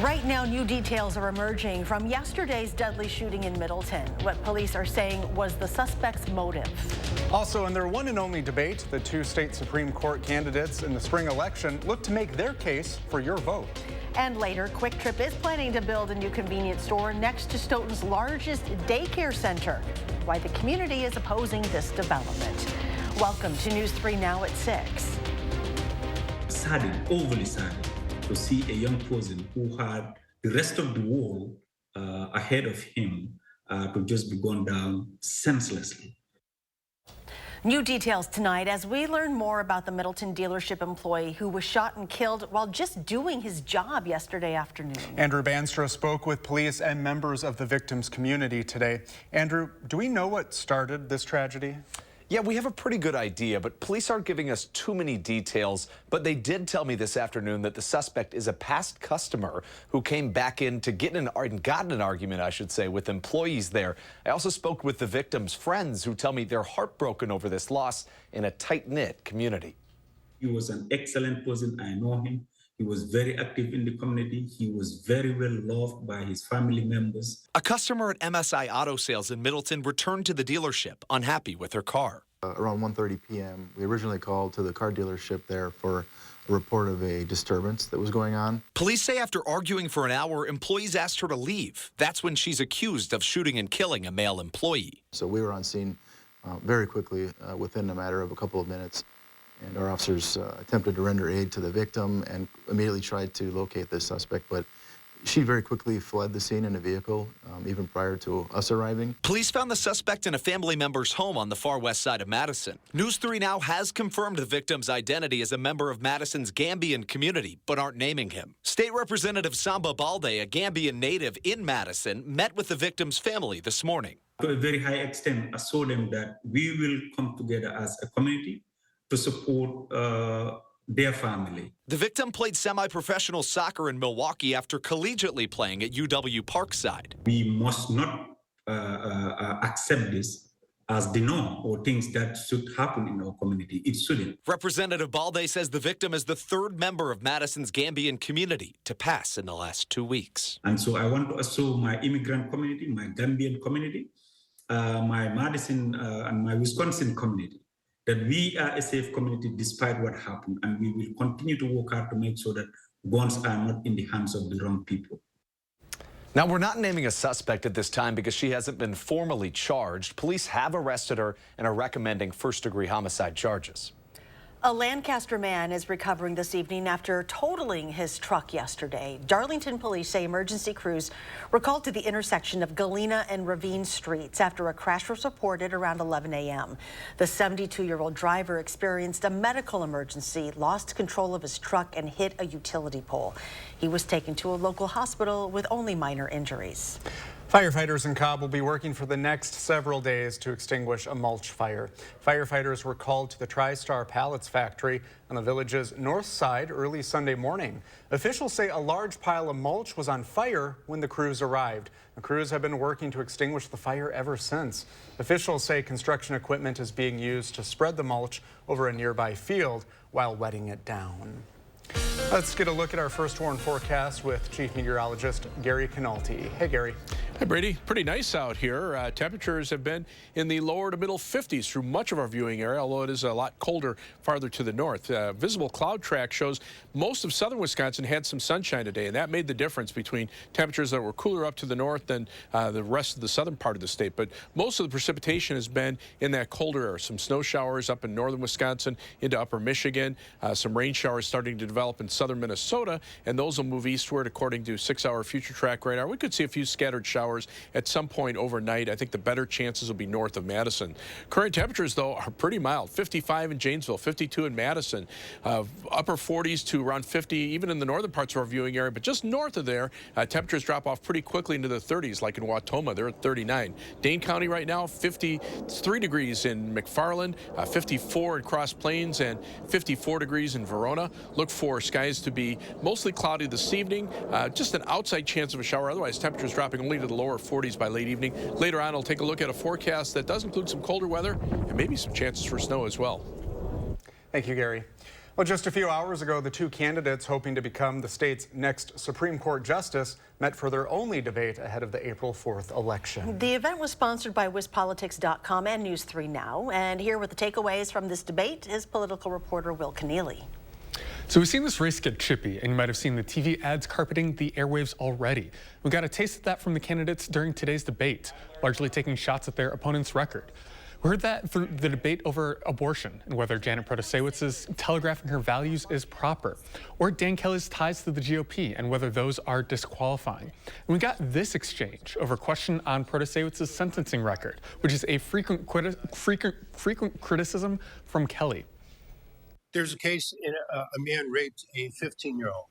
Right now, new details are emerging from yesterday's deadly shooting in Middleton. What police are saying was the suspect's motive. Also, in their one and only debate, the two state Supreme Court candidates in the spring election look to make their case for your vote. And later, Kwik Trip is planning to build a new convenience store next to Stoughton's largest daycare center. Why the community is opposing this development. Welcome to News 3 now at 6. Saddened, overly saddened, to see a young person who had the rest of the world ahead of him to just be gone down senselessly. New details tonight as we learn more about the Middleton dealership employee who was shot and killed while just doing his job yesterday afternoon. Andrew Banstra spoke with police and members of the victim's community today. Andrew, do we know what started this tragedy? Yeah, we have a pretty good idea, but police aren't giving us too many details. But they did tell me this afternoon that the suspect is a past customer who came back in to got in an argument, I should say, with employees there. I also spoke with the victim's friends who tell me they're heartbroken over this loss in a tight-knit community. He was an excellent person. I know him. He was very active in the community. He was very well loved by his family members. A customer at MSI Auto Sales in Middleton returned to the dealership, unhappy with her car. Around 1:30 p.m., we originally called to the car dealership there for a report of a disturbance that was going on. Police say after arguing for an hour, employees asked her to leave. That's when she's accused of shooting and killing a male employee. So we were on scene very quickly within a matter of a couple of minutes. And our officers attempted to render aid to the victim and immediately tried to locate this suspect, but she very quickly fled the scene in a vehicle, even prior to us arriving. Police found the suspect in a family member's home on the far west side of Madison. News 3 Now has confirmed the victim's identity as a member of Madison's Gambian community, but aren't naming him. State Representative Samba Balde, a Gambian native in Madison, met with the victim's family this morning. To a very high extent, I saw them that we will come together as a community to support their family. The victim played semi-professional soccer in Milwaukee after collegiately playing at UW Parkside. We must not accept this as the norm or things that should happen in our community. It shouldn't. Representative Balde says the victim is the third member of Madison's Gambian community to pass in the last 2 weeks. And so I want to assure my immigrant community, my Gambian community, my Madison and my Wisconsin community, that we are a safe community despite what happened, and we will continue to work hard to make sure that guns are not in the hands of the wrong people. Now, we're not naming a suspect at this time because she hasn't been formally charged. Police have arrested her and are recommending first-degree homicide charges. A Lancaster man is recovering this evening after totaling his truck yesterday. Darlington police say emergency crews were called to the intersection of Galena and Ravine Streets after a crash was reported around 11 a.m. The 72-year-old driver experienced a medical emergency, lost control of his truck, and hit a utility pole. He was taken to a local hospital with only minor injuries. Firefighters in Cobb will be working for the next several days to extinguish a mulch fire. Firefighters were called to the TriStar Pallets factory on the village's north side early Sunday morning. Officials say a large pile of mulch was on fire when the crews arrived. The crews have been working to extinguish the fire ever since. Officials say construction equipment is being used to spread the mulch over a nearby field while wetting it down. Let's get a look at our first warn forecast with Chief Meteorologist Gary Canalti. Hey, Gary. Hey, Brady. Pretty nice out here. Temperatures have been in the lower to middle 50s through much of our viewing area, although it is a lot colder farther to the north. Visible cloud track shows most of southern Wisconsin had some sunshine today, and that made the difference between temperatures that were cooler up to the north than the rest of the southern part of the state. But most of the precipitation has been in that colder area. Some snow showers up in northern Wisconsin into upper Michigan, some rain showers starting to develop in southern Minnesota, and those will move eastward according to 6-hour future track radar. We could see a few scattered showers at some point overnight. I think the better chances will be north of Madison. Current temperatures, though, are pretty mild. 55 in Janesville, 52 in Madison, upper 40s to around 50, even in the northern parts of our viewing area. But just north of there, temperatures drop off pretty quickly into the 30s, like in Wautoma. They're at 39. Dane County right now, 53 degrees in McFarland, 54 in Cross Plains, and 54 degrees in Verona. Look for skies to be mostly cloudy this evening. Just an outside chance of a shower. Otherwise, temperatures dropping only to the lower 40s by late evening. Later on, I'll take a look at a forecast that does include some colder weather and maybe some chances for snow as well. Thank you, Gary. Well, just a few hours ago, the two candidates hoping to become the state's next Supreme Court justice met for their only debate ahead of the April 4th election. The event was sponsored by WISCPolitics.com and News 3 Now. And here with the takeaways from this debate is political reporter Will Keneally. So we've seen this race get chippy, and you might have seen the TV ads carpeting the airwaves already. We got a taste of that from the candidates during today's debate, largely taking shots at their opponent's record. We heard that through the debate over abortion and whether Janet Protasiewicz's telegraphing her values is proper, or Dan Kelly's ties to the GOP and whether those are disqualifying. And we got this exchange over a question on Protasiewicz's sentencing record, which is a frequent criticism from Kelly. There's a case in a man raped a 15-year-old.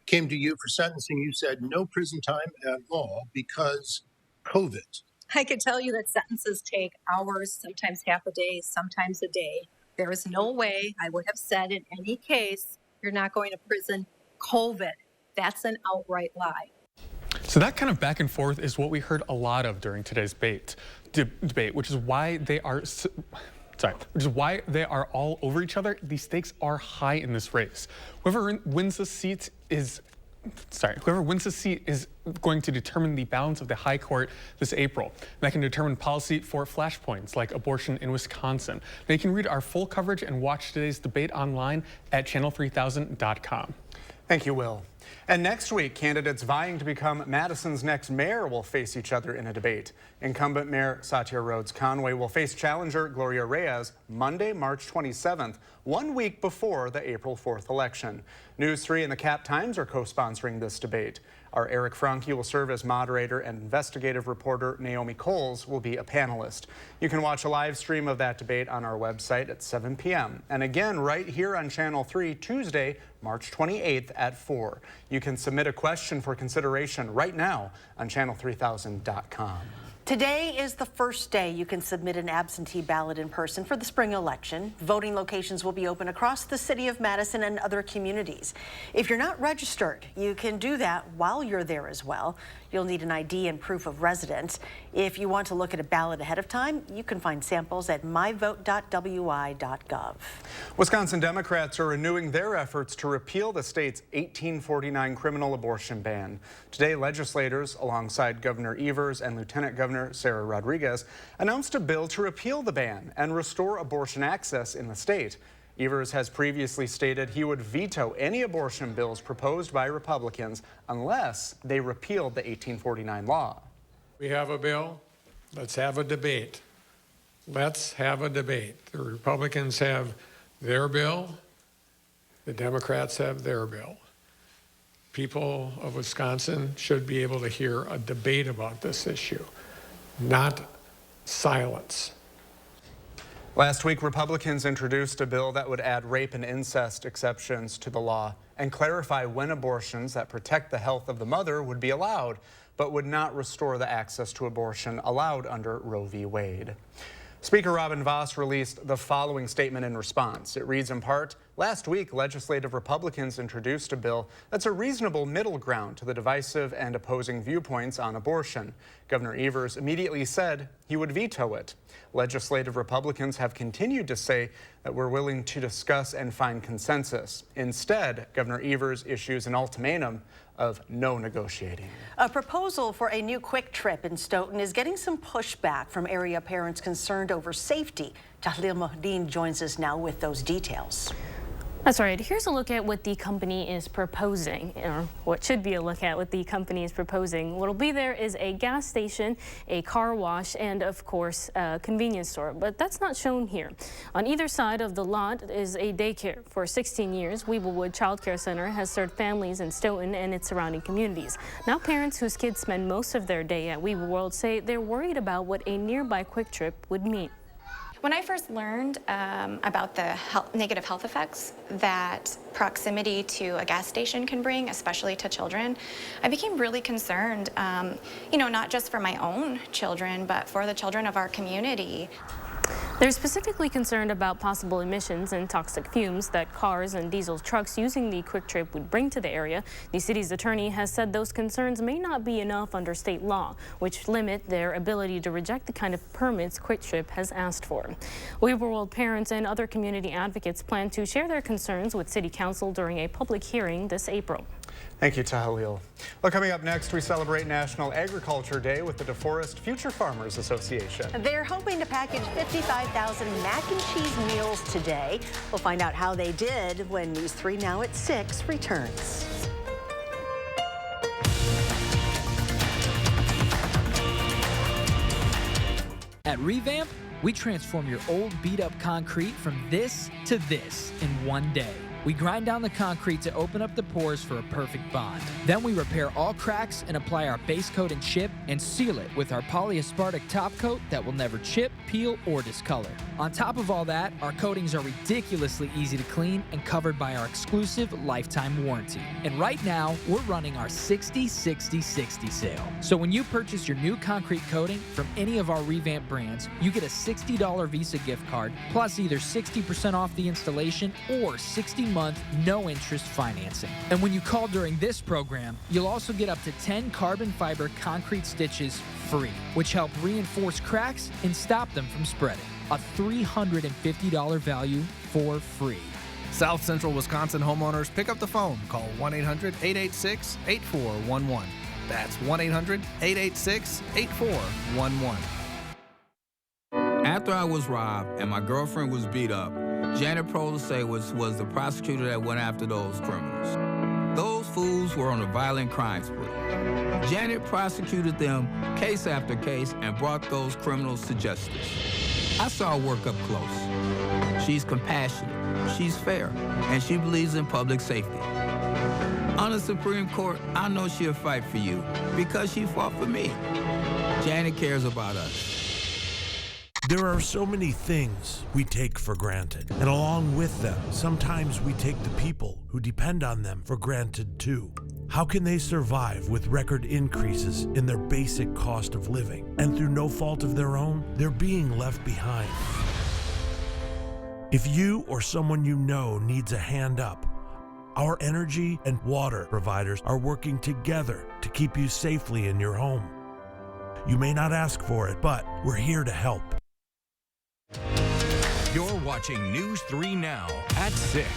Came to you for sentencing. You said no prison time at all because COVID. I could tell you that sentences take hours, sometimes half a day, sometimes a day. There is no way I would have said in any case, you're not going to prison, COVID. That's an outright lie. So that kind of back and forth is what we heard a lot of during today's debate, which is why they are all over each other. The stakes are high in this race. Whoever wins the seat is going to determine the balance of the high court this April. And that can determine policy for flashpoints like abortion in Wisconsin. Now you can read our full coverage and watch today's debate online at channel3000.com. Thank you, Will. And next week, candidates vying to become Madison's next mayor will face each other in a debate. Incumbent Mayor Satya Rhodes Conway will face challenger Gloria Reyes Monday, March 27th, 1 week before the April 4th election. News 3 and the Cap Times are co-sponsoring this debate. Our Eric Franke will serve as moderator, and investigative reporter Naomi Coles will be a panelist. You can watch a live stream of that debate on our website at 7 p.m. and again right here on Channel 3 Tuesday, March 28th at 4. You can submit a question for consideration right now on channel3000.com. Today is the first day you can submit an absentee ballot in person for the spring election. Voting locations will be open across the city of Madison and other communities. If you're not registered, you can do that while you're there as well. You'll need an ID and proof of residence. If you want to look at a ballot ahead of time, you can find samples at myvote.wi.gov. Wisconsin Democrats are renewing their efforts to repeal the state's 1849 criminal abortion ban. Today, legislators, alongside Governor Evers and Lieutenant Governor Sarah Rodriguez, announced a bill to repeal the ban and restore abortion access in the state. Evers has previously stated he would veto any abortion bills proposed by Republicans unless they repealed the 1849 law. We have a bill. Let's have a debate. Let's have a debate. The Republicans have their bill. The Democrats have their bill. People of Wisconsin should be able to hear a debate about this issue, not silence. Last week, Republicans introduced a bill that would add rape and incest exceptions to the law and clarify when abortions that protect the health of the mother would be allowed, but would not restore the access to abortion allowed under Roe v. Wade. Speaker Robin Vos released the following statement in response. It reads in part, last week, legislative Republicans introduced a bill that's a reasonable middle ground to the divisive and opposing viewpoints on abortion. Governor Evers immediately said he would veto it. Legislative Republicans have continued to say that we're willing to discuss and find consensus. Instead, Governor Evers issues an ultimatum of no negotiating. A proposal for a new Kwik Trip in Stoughton is getting some pushback from area parents concerned over safety. Tahlil Mohdin joins us now with those details. That's right. Here's a look at what the company is proposing, or what should be a look at what the company is proposing. What'll be there is a gas station, a car wash, and of course, a convenience store. But that's not shown here. On either side of the lot is a daycare. For 16 years, Weeblewood Child Care Center has served families in Stoughton and its surrounding communities. Now, parents whose kids spend most of their day at Weeble World say they're worried about what a nearby Kwik Trip would mean. When I first learned about the negative health effects that proximity to a gas station can bring, especially to children, I became really concerned, not just for my own children, but for the children of our community. They're specifically concerned about possible emissions and toxic fumes that cars and diesel trucks using the Kwik Trip would bring to the area. The city's attorney has said those concerns may not be enough under state law, which limit their ability to reject the kind of permits Kwik Trip has asked for. Weber World parents and other community advocates plan to share their concerns with City Council during a public hearing this April. Thank you, Tahalil. Well, coming up next, we celebrate National Agriculture Day with the DeForest Future Farmers Association. They're hoping to package 55,000 mac and cheese meals today. We'll find out how they did when News 3 Now at 6 returns. At Revamp, we transform your old beat-up concrete from this to this in one day. We grind down the concrete to open up the pores for a perfect bond. Then we repair all cracks and apply our base coat and chip and seal it with our polyaspartic top coat that will never chip, peel, or discolor. On top of all that, our coatings are ridiculously easy to clean and covered by our exclusive lifetime warranty. And right now, we're running our 60-60-60 sale. So when you purchase your new concrete coating from any of our Revamp brands, you get a $60 Visa gift card, plus either 60% off the installation or 60-month no-interest financing. And when you call during this program, you'll also get up to 10 carbon fiber concrete stitches free, which help reinforce cracks and stop them from spreading. A $350 value for free. South Central Wisconsin homeowners, pick up the phone. Call 1-800-886-8411. That's 1-800-886-8411. After I was robbed and my girlfriend was beat up, Janet Prolise was the prosecutor that went after those criminals. Those fools were on a violent crime spree. Janet prosecuted them case after case and brought those criminals to justice. I saw her work up close. She's compassionate, she's fair, and she believes in public safety. On the Supreme Court, I know she'll fight for you because she fought for me. Janet cares about us. There are so many things we take for granted, and along with them, sometimes we take the people who depend on them for granted too. How can they survive with record increases in their basic cost of living, and through no fault of their own, they're being left behind? If you or someone you know needs a hand up, our energy and water providers are working together to keep you safely in your home. You may not ask for it, but we're here to help. You're watching News 3 Now at 6.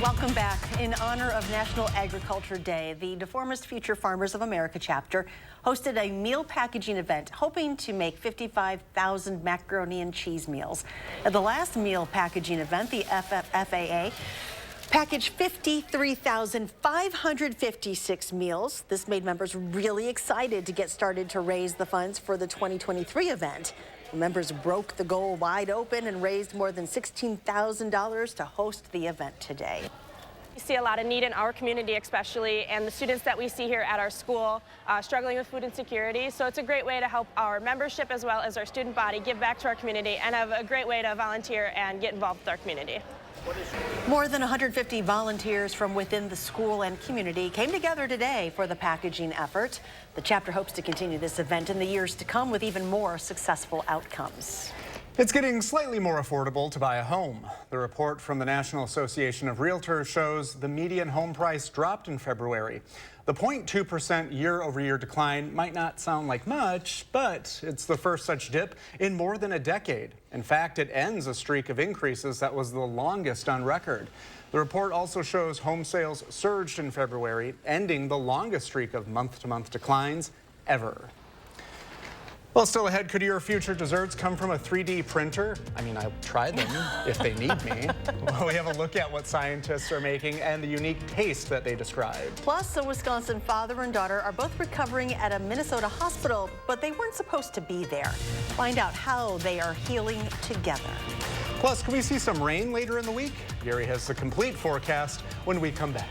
Welcome back. In honor of National Agriculture Day, the DeForest Future Farmers of America chapter hosted a meal packaging event hoping to make 55,000 macaroni and cheese meals. At the last meal packaging event, the FAA packaged 53,556 meals. This made members really excited to get started to raise the funds for the 2023 event. Members broke the goal wide open and raised more than $16,000 to host the event today. We see a lot of need in our community especially, and the students that we see here at our school struggling with food insecurity. So it's a great way to help our membership as well as our student body give back to our community and have a great way to volunteer and get involved with our community. More than 150 volunteers from within the school and community came together today for the packaging effort. The chapter hopes to continue this event in the years to come with even more successful outcomes. It's getting slightly more affordable to buy a home. The report from the National Association of Realtors shows the median home price dropped in February. The 0.2% year-over-year decline might not sound like much, but it's the first such dip in more than a decade. In fact, it ends a streak of increases that was the longest on record. The report also shows home sales surged in February, ending the longest streak of month-to-month declines ever. Well, still ahead, could your future desserts come from a 3D printer? I mean, I'll try them if they need me. Well, we have a look at what scientists are making and the unique taste that they describe. Plus, a Wisconsin father and daughter are both recovering at a Minnesota hospital, but they weren't supposed to be there. Find out how they are healing together. Plus, can we see some rain later in the week? Gary has the complete forecast when we come back.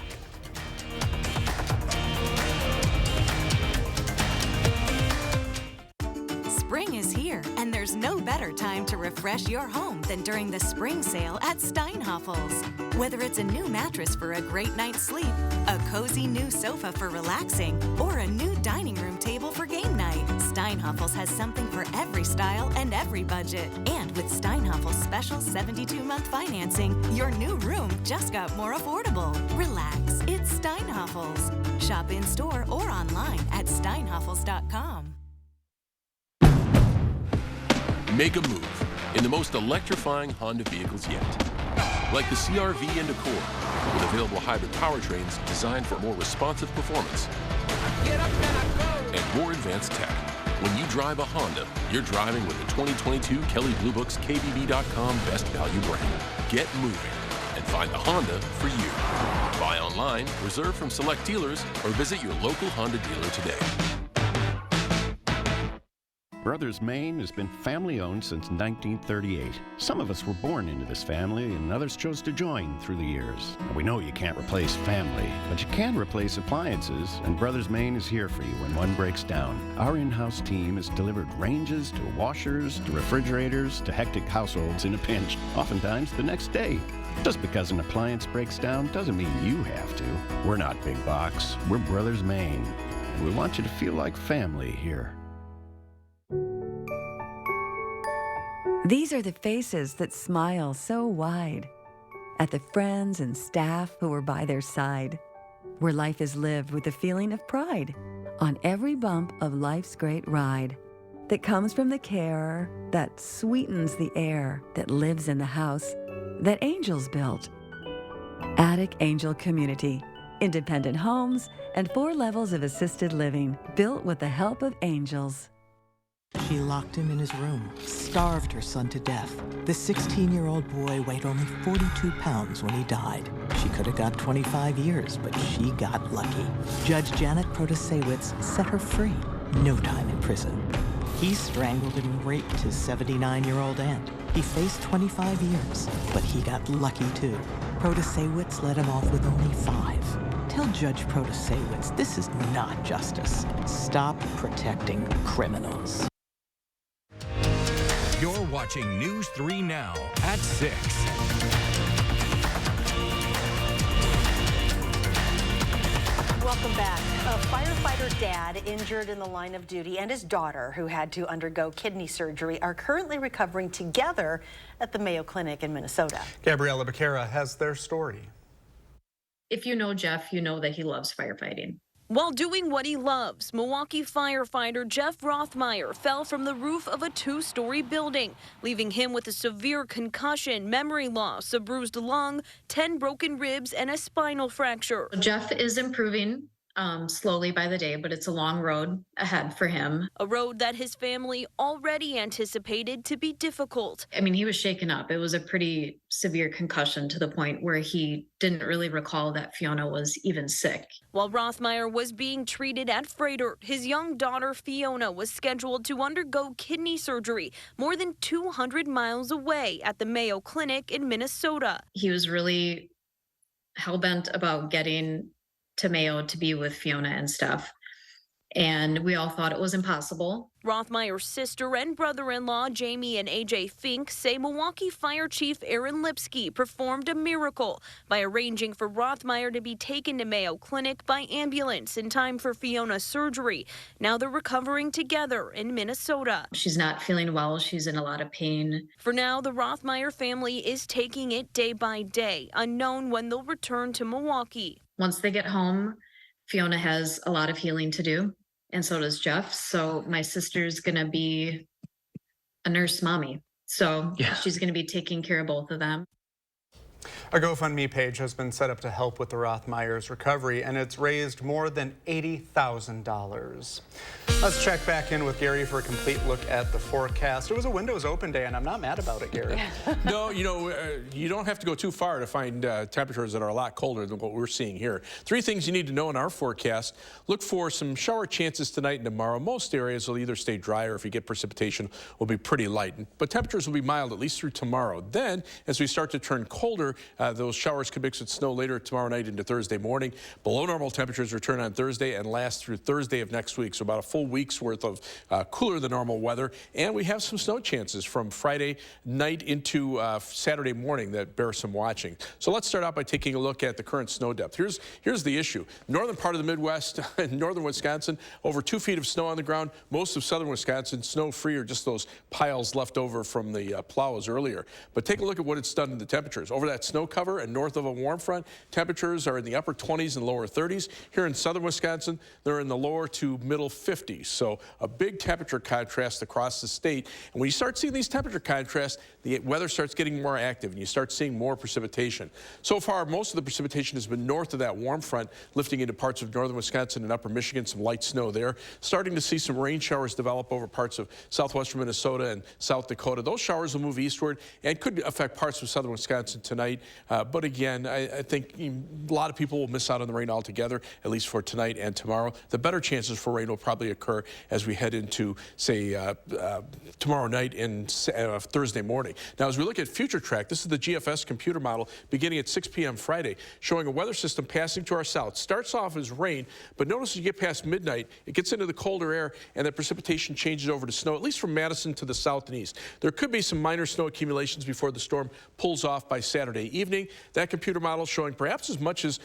Spring is here, and there's There's no better time to refresh your home than during the spring sale at Steinhoffel's. Whether it's a new mattress for a great night's sleep, a cozy new sofa for relaxing, or a new dining room table for game night, Steinhoffel's has something for every style and every budget. And with Steinhoffel's special 72-month financing, your new room just got more affordable. Relax, it's Steinhoffel's. Shop in-store or online at steinhoffels.com. Make a move in the most electrifying Honda vehicles yet. Like the CR-V and Accord, with available hybrid powertrains designed for more responsive performance and more advanced tech. When you drive a Honda, you're driving with the 2022 Kelley Blue Book's KBB.com Best Value brand. Get moving and find the Honda for you. Buy online, reserve from select dealers, or visit your local Honda dealer today. Brothers Maine has been family-owned since 1938. Some of us were born into this family, and others chose to join through the years. We know you can't replace family, but you can replace appliances, and Brothers Maine is here for you when one breaks down. Our in-house team has delivered ranges to washers to refrigerators to hectic households in a pinch, oftentimes the next day. Just because an appliance breaks down doesn't mean you have to. We're not big box. We're Brothers Maine, and we want you to feel like family here. These are the faces that smile so wide at the friends and staff who are by their side, where life is lived with a feeling of pride on every bump of life's great ride that comes from the care that sweetens the air that lives in the house that angels built. Attic Angel Community, independent homes and 4 levels of assisted living built with the help of angels. She locked him in his room, starved her son to death. The 16-year-old boy weighed only 42 pounds when he died. She could have got 25 years, but she got lucky. Judge Janet Protasewicz set her free. No time in prison. He strangled and raped his 79-year-old aunt. He faced 25 years, but he got lucky too. Protasewicz let him off with only 5. Tell Judge Protasewicz this is not justice. Stop protecting criminals. You're watching News 3 Now at 6. Welcome back. A firefighter dad injured in the line of duty and his daughter, who had to undergo kidney surgery, are currently recovering together at the Mayo Clinic in Minnesota. Gabriella Becerra has their story. If you know Jeff, you know that he loves firefighting. While doing what he loves, Milwaukee firefighter Jeff Rothmeyer fell from the roof of a 2-story building, leaving him with a severe concussion, memory loss, a bruised lung, 10 broken ribs, and a spinal fracture. Jeff is improving slowly by the day, but it's a long road ahead for him. A road that his family already anticipated to be difficult. I mean, he was shaken up. It was a pretty severe concussion to the point where he didn't really recall that Fiona was even sick. While Rothmeyer was being treated at Freighter, his young daughter Fiona was scheduled to undergo kidney surgery more than 200 miles away at the Mayo Clinic in Minnesota. He was really hell-bent about getting to Mayo to be with Fiona and stuff. And we all thought it was impossible. Rothmeyer's sister and brother-in-law, Jamie and AJ Fink, say Milwaukee Fire Chief Aaron Lipsky performed a miracle by arranging for Rothmeyer to be taken to Mayo Clinic by ambulance in time for Fiona's surgery. Now they're recovering together in Minnesota. She's not feeling well. She's in a lot of pain. For now, the Rothmeyer family is taking it day by day, unknown when they'll return to Milwaukee. Once they get home, Fiona has a lot of healing to do. And so does Jeff. So my sister's going to be a nurse mommy. So she's going to be taking care of both of them. A GoFundMe page has been set up to help with the Rothmeyers' recovery, and it's raised more than $80,000. Let's check back in with Gary for a complete look at the forecast. It was a windows open day, and I'm not mad about it, Gary. No, you know, you don't have to go too far to find temperatures that are a lot colder than what we're seeing here. 3 things you need to know in our forecast. Look for some shower chances tonight and tomorrow. Most areas will either stay dry or if you get precipitation, will be pretty light. But temperatures will be mild at least through tomorrow. Then, as we start to turn colder, Those showers could mix with snow later tomorrow night into Thursday morning. Below normal temperatures return on Thursday and last through Thursday of next week. So about a full week's worth of cooler than normal weather. And we have some snow chances from Friday night into Saturday morning that bear some watching. So let's start out by taking a look at the current snow depth. Here's the issue. Northern part of the Midwest, northern Wisconsin, over 2 feet of snow on the ground. Most of southern Wisconsin, snow-free, or just those piles left over from the plows earlier. But take a look at what it's done to the temperatures. Over that snow cover and north of a warm front, temperatures are in the upper 20s and lower 30s. Here in southern Wisconsin, they're in the lower to middle 50s. So a big temperature contrast across the state. And when you start seeing these temperature contrasts, the weather starts getting more active and you start seeing more precipitation. So far, most of the precipitation has been north of that warm front, lifting into parts of northern Wisconsin and upper Michigan, some light snow there. Starting to see some rain showers develop over parts of southwestern Minnesota and South Dakota. Those showers will move eastward and could affect parts of southern Wisconsin tonight. But again, I think a lot of people will miss out on the rain altogether, at least for tonight and tomorrow. The better chances for rain will probably occur as we head into, say, tomorrow night and Thursday morning. Now, as we look at future track, this is the GFS computer model beginning at 6 p.m. Friday, showing a weather system passing to our south. Starts off as rain, but notice as you get past midnight, it gets into the colder air and the precipitation changes over to snow, at least from Madison to the south and east. There could be some minor snow accumulations before the storm pulls off by Saturday evening. That computer model showing perhaps as much as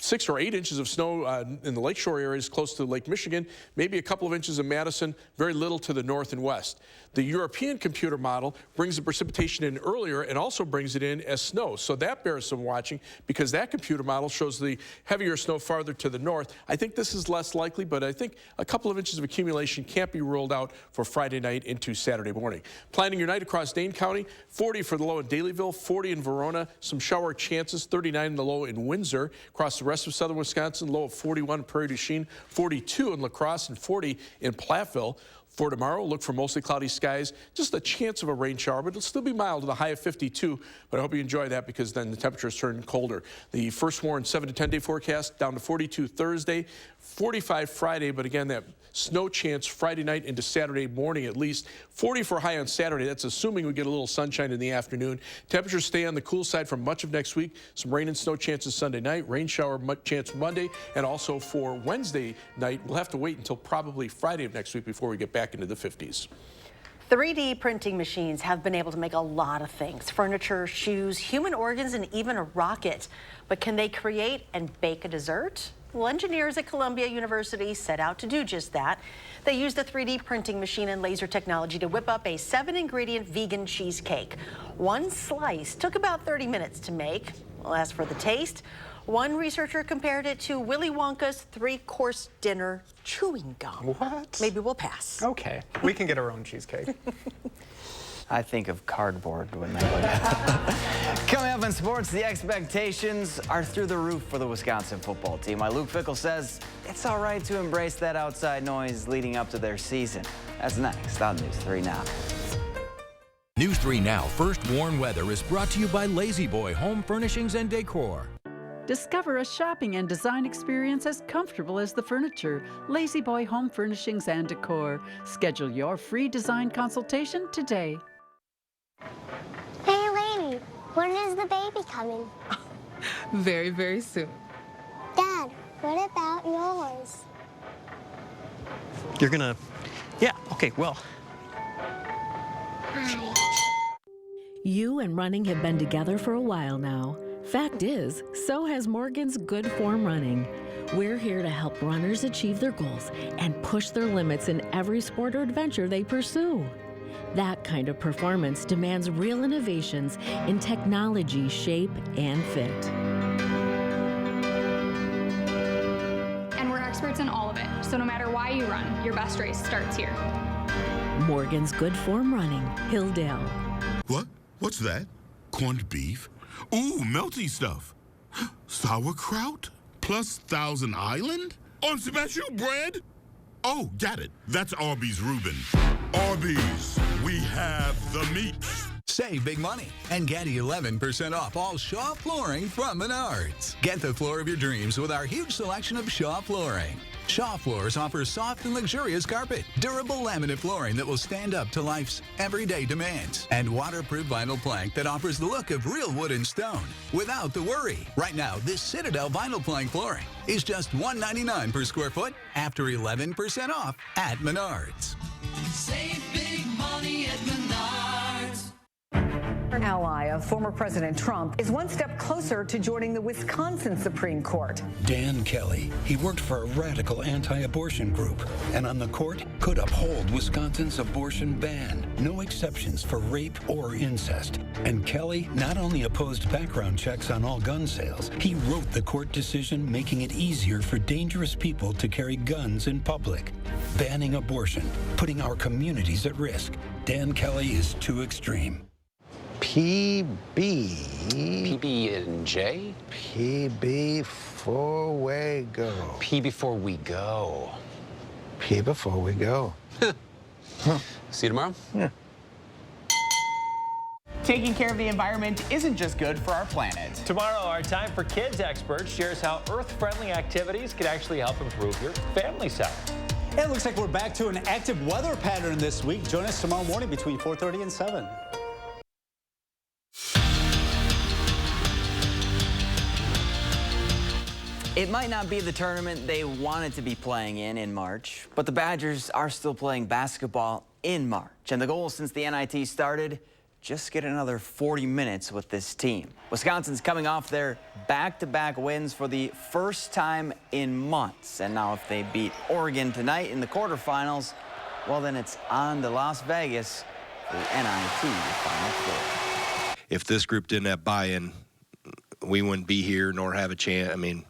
6 or 8 inches of snow in the lakeshore areas close to Lake Michigan, maybe a couple of inches in Madison, very little to the north and west. The European computer model brings the precipitation in earlier and also brings it in as snow. So that bears some watching because that computer model shows the heavier snow farther to the north. I think this is less likely, but I think a couple of inches of accumulation can't be ruled out for Friday night into Saturday morning. Planning your night across Dane County, 40 for the low in Dalyville, 40 in Verona, some shower chances, 39 in the low in Windsor. Across the rest of southern Wisconsin, low of 41 in Prairie du Chien, 42 in La Crosse, and 40 in Platteville. For tomorrow, look for mostly cloudy skies, just a chance of a rain shower, but it'll still be mild with a high of 52. But I hope you enjoy that because then the temperatures turn colder. The first warned 7 to 10 day forecast down to 42 Thursday, 45 Friday, but again, that snow chance Friday night into Saturday morning at least. 40 for a high on Saturday. That's assuming we get a little sunshine in the afternoon. Temperatures stay on the cool side for much of next week. Some rain and snow chances Sunday night, rain shower chance Monday, and also for Wednesday night. We'll have to wait until probably Friday of next week before we get back into the 50s. 3D printing machines have been able to make a lot of things: furniture, shoes, human organs, and even a rocket. But can they create and bake a dessert? Well, engineers at Columbia University set out to do just that. They used a 3D printing machine and laser technology to whip up a 7-ingredient vegan cheesecake. One slice took about 30 minutes to make. Well, as for the taste, one researcher compared it to Willy Wonka's 3-course dinner chewing gum. What? Maybe we'll pass. Okay, we can get our own cheesecake. I think of cardboard when I look at it. Coming up in sports, the expectations are through the roof for the Wisconsin football team. While Luke Fickle says it's all right to embrace that outside noise leading up to their season. That's next on News 3 Now. News 3 Now First Warn Weather is brought to you by Lazy Boy Home Furnishings and Decor. Discover a shopping and design experience as comfortable as the furniture. Lazy Boy Home Furnishings and Decor. Schedule your free design consultation today. Hey, lady, when is the baby coming? Very, very soon. Dad, what about yours? You're gonna... Yeah, okay, well... Hi. You and running have been together for a while now. Fact is, so has Morgan's Good Form Running. We're here to help runners achieve their goals and push their limits in every sport or adventure they pursue. That kind of performance demands real innovations in technology, shape, and fit. And we're experts in all of it, so no matter why you run, your best race starts here. Morgan's Good Form Running, Hilldale. What? What's that? Corned beef? Ooh, melty stuff. Sauerkraut? Plus Thousand Island? On special bread? Oh, got it. That's Arby's Reuben. Arby's, we have the meat. Save big money and get 11% off all Shaw flooring from Menards. Get the floor of your dreams with our huge selection of Shaw flooring. Shaw Floors offers soft and luxurious carpet, durable laminate flooring that will stand up to life's everyday demands, and waterproof vinyl plank that offers the look of real wood and stone without the worry. Right now, this Citadel vinyl plank flooring is just $199 per square foot after 11% off at Menards. Save big money at Menards. An ally of former President Trump is one step closer to joining the Wisconsin Supreme Court. Dan Kelly. He worked for a radical anti-abortion group, and on the court could uphold Wisconsin's abortion ban. No exceptions for rape or incest. And Kelly not only opposed background checks on all gun sales, he wrote the court decision making it easier for dangerous people to carry guns in public. Banning abortion, putting our communities at risk. Dan Kelly is too extreme. PB&J? PB before we go. P before we go. P before we go. See you tomorrow? Yeah. Taking care of the environment isn't just good for our planet. Tomorrow, our Time for Kids expert shares how Earth-friendly activities can actually help improve your family's health. And it looks like we're back to an active weather pattern this week. Join us tomorrow morning between 4:30 and 7. It might not be the tournament they wanted to be playing in March, but the Badgers are still playing basketball in March. And the goal since the NIT started, just get another 40 minutes with this team. Wisconsin's coming off their back-to-back wins for the first time in months. And now if they beat Oregon tonight in the quarterfinals, well, then it's on to Las Vegas for the NIT Final Four. If this group didn't have buy-in, we wouldn't be here nor have a chance. I mean,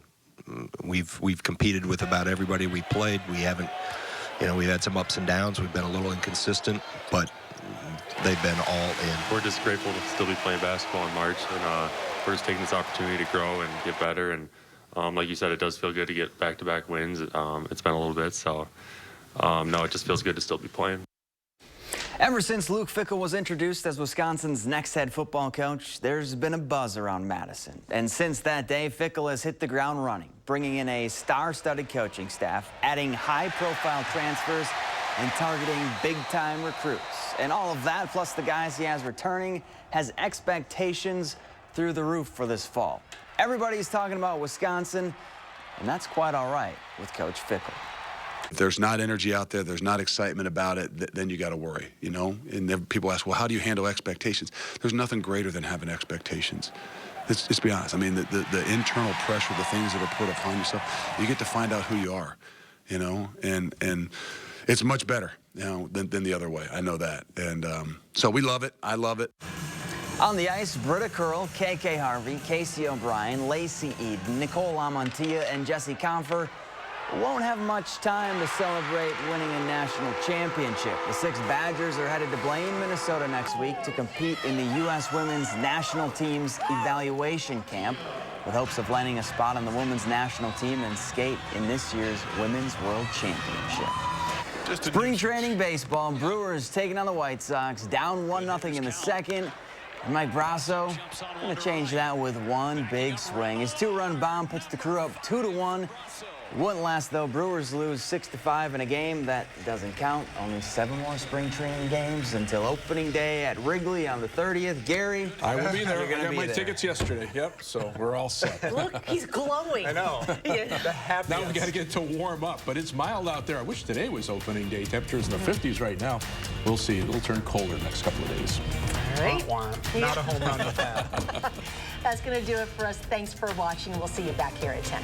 we've competed with about everybody we played. We haven't, we've had some ups and downs. We've been a little inconsistent, but they've been all in. We're just grateful to still be playing basketball in March, and we're just taking this opportunity to grow and get better. And like you said, it does feel good to get back-to-back wins. It's been a little bit, so no, it just feels good to still be playing. Ever since Luke Fickell was introduced as Wisconsin's next head football coach, there's been a buzz around Madison. And since that day, Fickell has hit the ground running, bringing in a star-studded coaching staff, adding high-profile transfers, and targeting big-time recruits. And all of that, plus the guys he has returning, has expectations through the roof for this fall. Everybody's talking about Wisconsin, and that's quite all right with Coach Fickell. If there's not energy out there, there's not excitement about it, then you got to worry, And people ask, well, how do you handle expectations? There's nothing greater than having expectations. Let's be honest. I mean, the internal pressure, the things that are put upon yourself, you get to find out who you are, and it's much better, than the other way. I know that. And so we love it. I love it. On the ice, Britta Curl, KK Harvey, Casey O'Brien, Lacey Eden, Nicole Lamontia, and Jesse Confer won't have much time to celebrate winning a national championship. The 6 Badgers are headed to Blaine, Minnesota next week to compete in the U.S. Women's National Team's evaluation camp with hopes of landing a spot on the women's national team and skate in this year's Women's World Championship. Spring training baseball, Brewers taking on the White Sox, down 1-0 in the second. And Mike Brasso going to change that with one big swing. His 2-run bomb puts the Crew up 2-1. Wouldn't last, though. Brewers lose 6-5 in a game that doesn't count. Only 7 more spring training games until opening day at Wrigley on the 30th. Gary, I will be there. I got my tickets yesterday. Yep, so we're all set. Look, he's glowing. I know. Yeah. The happiest. Now we got to get to warm up, but it's mild out there. I wish today was opening day. Temperatures in the 50s right now. We'll see. It'll turn colder next couple of days. All right. Not a home run with that. That's going to do it for us. Thanks for watching. We'll see you back here at 10.